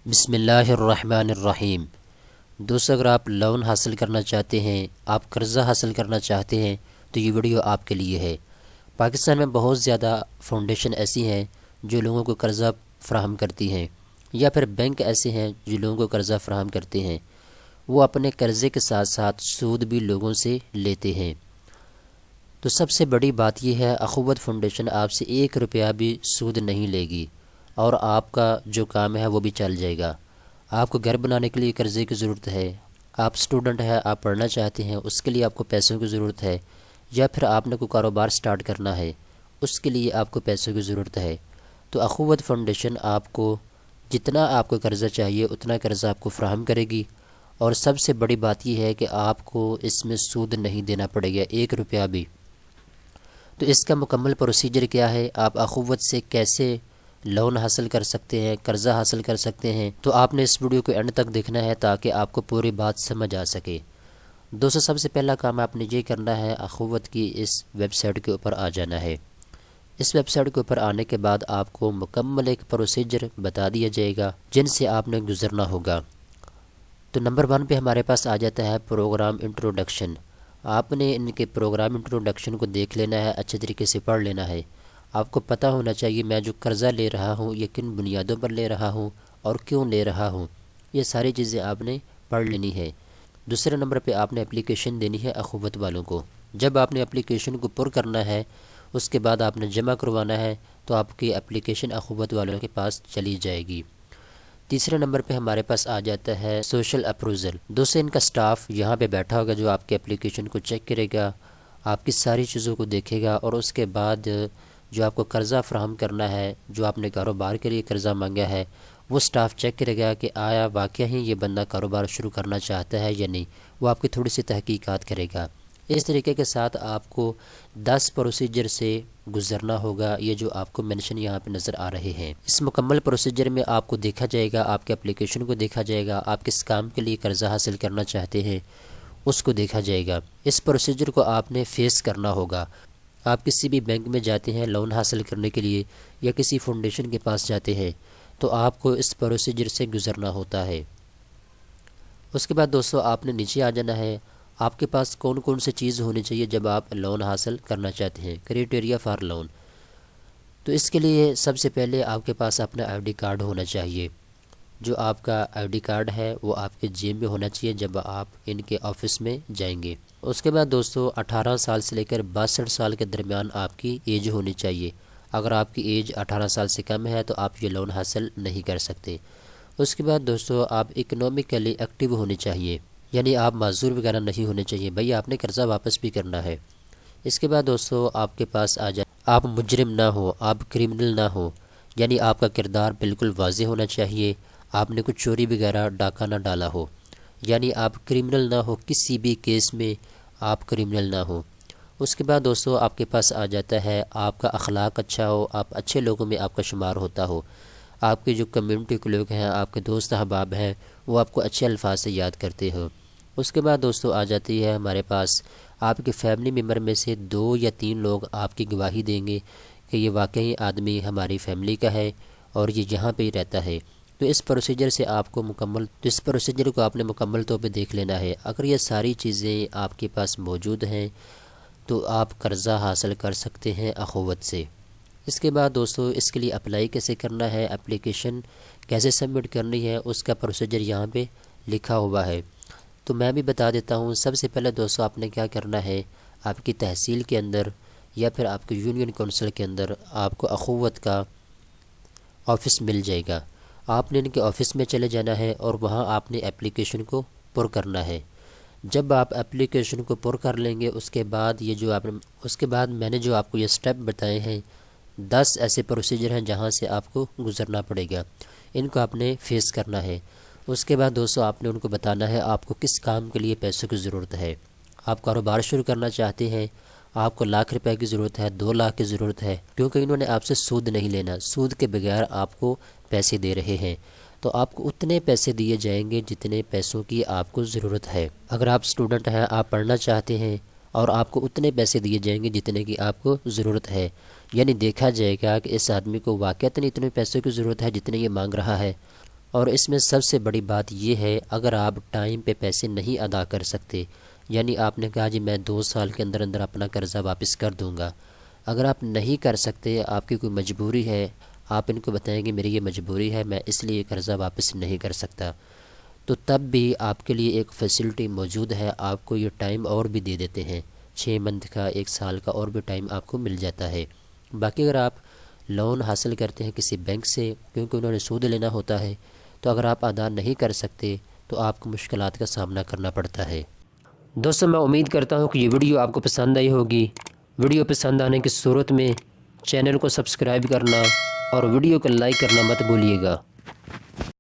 بسم اللہ الرحمن الرحیم۔ دوستو، اگر آپ لون حاصل کرنا چاہتے ہیں، آپ قرضہ حاصل کرنا چاہتے ہیں تو یہ ویڈیو آپ کے لیے ہے۔ پاکستان میں بہت زیادہ فاؤنڈیشن ایسی ہیں جو لوگوں کو قرضہ فراہم کرتی ہیں، یا پھر بینک ایسے ہیں جو لوگوں کو قرضہ فراہم کرتے ہیں۔ وہ اپنے قرضے کے ساتھ ساتھ سود بھی لوگوں سے لیتے ہیں۔ تو سب سے بڑی بات یہ ہے، اخوت فاؤنڈیشن آپ سے 1 روپیہ بھی سود نہیں لے گی، اور آپ کا جو کام ہے وہ بھی چل جائے گا۔ آپ کو گھر بنانے کے لیے قرضے کی ضرورت ہے، آپ اسٹوڈنٹ ہیں، آپ پڑھنا چاہتے ہیں، اس کے لیے آپ کو پیسوں کی ضرورت ہے، یا پھر آپ نے کوئی کاروبار سٹارٹ کرنا ہے، اس کے لیے آپ کو پیسوں کی ضرورت ہے، تو اخوت فاؤنڈیشن آپ کو جتنا آپ کو قرضہ چاہیے اتنا قرضہ آپ کو فراہم کرے گی۔ اور سب سے بڑی بات یہ ہے کہ آپ کو اس میں سود نہیں دینا پڑے گا 1 روپیہ بھی۔ تو اس کا مکمل پروسیجر کیا ہے، آپ اخوت سے کیسے لون حاصل کر سکتے ہیں، قرضہ حاصل کر سکتے ہیں، تو آپ نے اس ویڈیو کو اینڈ تک دیکھنا ہے تاکہ آپ کو پوری بات سمجھ آ سکے۔ دوستو، سب سے پہلا کام آپ نے یہ کرنا ہے، اخوت کی اس ویب سائٹ کے اوپر آ جانا ہے۔ اس ویب سائٹ کے اوپر آنے کے بعد آپ کو مکمل ایک پروسیجر بتا دیا جائے گا جن سے آپ نے گزرنا ہوگا۔ تو نمبر 1 پہ ہمارے پاس آ جاتا ہے پروگرام انٹروڈکشن۔ آپ نے ان کے پروگرام انٹروڈکشن کو دیکھ لینا ہے، اچھے طریقے سے پڑھ لینا ہے۔ آپ کو پتہ ہونا چاہیے میں جو قرضہ لے رہا ہوں یہ کن بنیادوں پر لے رہا ہوں اور کیوں لے رہا ہوں، یہ ساری چیزیں آپ نے پڑھ لینی ہے۔ دوسرے نمبر پہ آپ نے اپلیکیشن دینی ہے اخوت والوں کو۔ جب آپ نے اپلیکیشن کو پر کرنا ہے، اس کے بعد آپ نے جمع کروانا ہے، تو آپ کی اپلیکیشن اخوت والوں کے پاس چلی جائے گی۔ تیسرے نمبر پہ ہمارے پاس آ جاتا ہے سوشل اپروزل۔ دوسرے ان کا سٹاف یہاں پہ بیٹھا ہوگا جو آپ کے اپلیکیشن کو چیک کرے گا، آپ کی ساری چیزوں کو دیکھے گا، اور اس کے بعد جو آپ کو قرضہ فراہم کرنا ہے، جو آپ نے کاروبار کے لیے قرضہ مانگا ہے، وہ سٹاف چیک کرے گا کہ آیا واقعی ہی یہ بندہ کاروبار شروع کرنا چاہتا ہے یا نہیں۔ وہ آپ کی تھوڑی سی تحقیقات کرے گا۔ اس طریقے کے ساتھ آپ کو 10 پروسیجر سے گزرنا ہوگا، یہ جو آپ کو مینشن یہاں پہ نظر آ رہے ہیں۔ اس مکمل پروسیجر میں آپ کو دیکھا جائے گا، آپ کے اپلیکیشن کو دیکھا جائے گا، آپ کس کام کے لیے قرضہ حاصل کرنا چاہتے ہیں اس کو دیکھا جائے گا۔ اس پروسیجر کو آپ نے فیس کرنا ہوگا۔ آپ کسی بھی بینک میں جاتے ہیں لون حاصل کرنے کے لیے، یا کسی فاؤنڈیشن کے پاس جاتے ہیں، تو آپ کو اس پروسیجر سے گزرنا ہوتا ہے۔ اس کے بعد دوستو آپ نے نیچے آ جانا ہے۔ آپ کے پاس کون کون سی چیز ہونی چاہیے جب آپ لون حاصل کرنا چاہتے ہیں، کرائٹیریا فار لون۔ تو اس کے لیے سب سے پہلے آپ کے پاس اپنا آئی ڈی کارڈ ہونا چاہیے۔ جو آپ کا آئی ڈی کارڈ ہے وہ آپ کے جیب میں ہونا چاہیے جب آپ ان کے آفس میں جائیں گے۔ اس کے بعد دوستو 18 سال سے لے کر 62 سال کے درمیان آپ کی ایج ہونی چاہیے۔ اگر آپ کی ایج 18 سال سے کم ہے تو آپ یہ لون حاصل نہیں کر سکتے۔ اس کے بعد دوستو آپ اکنومیکلی ایکٹیو ہونے چاہیے، یعنی آپ معذور وغیرہ نہیں ہونے چاہیے، بھئی آپ نے قرضہ واپس بھی کرنا ہے۔ اس کے بعد دوستو آپ کے پاس آ جائے، آپ مجرم نہ ہو، آپ کرمنل نہ ہو، یعنی آپ کا کردار بالکل واضح ہونا چاہیے، آپ نے کچھ چوری وغیرہ ڈاکہ نہ ڈالا ہو، یعنی آپ کرمنل نہ ہو، کسی بھی کیس میں آپ کرمنل نہ ہو۔ اس کے بعد دوستو آپ کے پاس آ جاتا ہے آپ کا اخلاق اچھا ہو، آپ اچھے لوگوں میں آپ کا شمار ہوتا ہو، آپ کے جو کمیونٹی کے لوگ ہیں، آپ کے دوست احباب ہیں، وہ آپ کو اچھے الفاظ سے یاد کرتے ہو۔ اس کے بعد دوستو آ جاتی ہے ہمارے پاس آپ کے فیملی ممبر میں سے 2 یا 3 لوگ آپ کی گواہی دیں گے کہ یہ واقعی آدمی ہماری فیملی کا ہے اور یہ یہاں پہ ہی رہتا ہے۔ تو اس پروسیجر سے آپ کو اس پروسیجر کو آپ نے مکمل طور پہ دیکھ لینا ہے۔ اگر یہ ساری چیزیں آپ کے پاس موجود ہیں تو آپ قرضہ حاصل کر سکتے ہیں اخوت سے۔ اس کے بعد دوستو اس کے لیے اپلائی کیسے کرنا ہے، اپلیکیشن کیسے سبمٹ کرنی ہے، اس کا پروسیجر یہاں پہ لکھا ہوا ہے۔ تو میں بھی بتا دیتا ہوں۔ سب سے پہلے دوستو آپ نے کیا کرنا ہے، آپ کی تحصیل کے اندر یا پھر آپ کے یونین کونسل کے اندر آپ کو اخوت کا آفس مل جائے گا۔ آپ نے ان کے آفس میں چلے جانا ہے اور وہاں آپ نے اپلیکیشن کو پر کرنا ہے۔ جب آپ اپلیکیشن کو پر کر لیں گے اس کے بعد میں نے جو آپ کو یہ سٹیپ بتائے ہیں، 10 ایسے پروسیجر ہیں جہاں سے آپ کو گزرنا پڑے گا، ان کو آپ نے فیس کرنا ہے۔ اس کے بعد دوستو آپ نے ان کو بتانا ہے آپ کو کس کام کے لیے پیسوں کی ضرورت ہے۔ آپ کاروبار شروع کرنا چاہتے ہیں، آپ کو 1,00,000 روپے کی ضرورت ہے، 2,00,000 کی ضرورت ہے، کیونکہ انہوں نے آپ سے سود نہیں لینا، سود کے بغیر آپ کو پیسے دے رہے ہیں، تو آپ کو اتنے پیسے دیے جائیں گے جتنے پیسوں کی آپ کو ضرورت ہے۔ اگر آپ اسٹوڈنٹ ہیں، آپ پڑھنا چاہتے ہیں، اور آپ کو اتنے پیسے دیے جائیں گے جتنے کی آپ کو ضرورت ہے، یعنی دیکھا جائے گا کہ اس آدمی کو واقعتاً اتنے پیسوں کی ضرورت ہے جتنے یہ مانگ رہا ہے، اور اس میں سب سے بڑی بات یہ ہے، اگر آپ ٹائم پہ پیسے نہیں ادا کر سکتے، یعنی آپ نے کہا جی میں 2 سال کے اندر اندر اپنا قرضہ واپس کر دوں گا، اگر آپ نہیں کر سکتے، آپ کی کوئی مجبوری ہے، آپ ان کو بتائیں گے میری یہ مجبوری ہے، میں اس لیے قرضہ واپس نہیں کر سکتا، تو تب بھی آپ کے لیے ایک فیسلٹی موجود ہے، آپ کو یہ ٹائم اور بھی دے دیتے ہیں، 6 منتھ کا، 1 سال کا اور بھی ٹائم آپ کو مل جاتا ہے۔ باقی اگر آپ لون حاصل کرتے ہیں کسی بینک سے، کیونکہ انہوں نے سود لینا ہوتا ہے، تو اگر آپ ادا نہیں کر سکتے تو آپ کو مشکلات کا سامنا کرنا پڑتا ہے۔ دوستو میں امید کرتا ہوں کہ یہ ویڈیو آپ کو پسند آئی ہوگی۔ ویڈیو پسند آنے کی صورت میں چینل کو سبسکرائب کرنا اور ویڈیو کو لائک کرنا مت بھولیے گا۔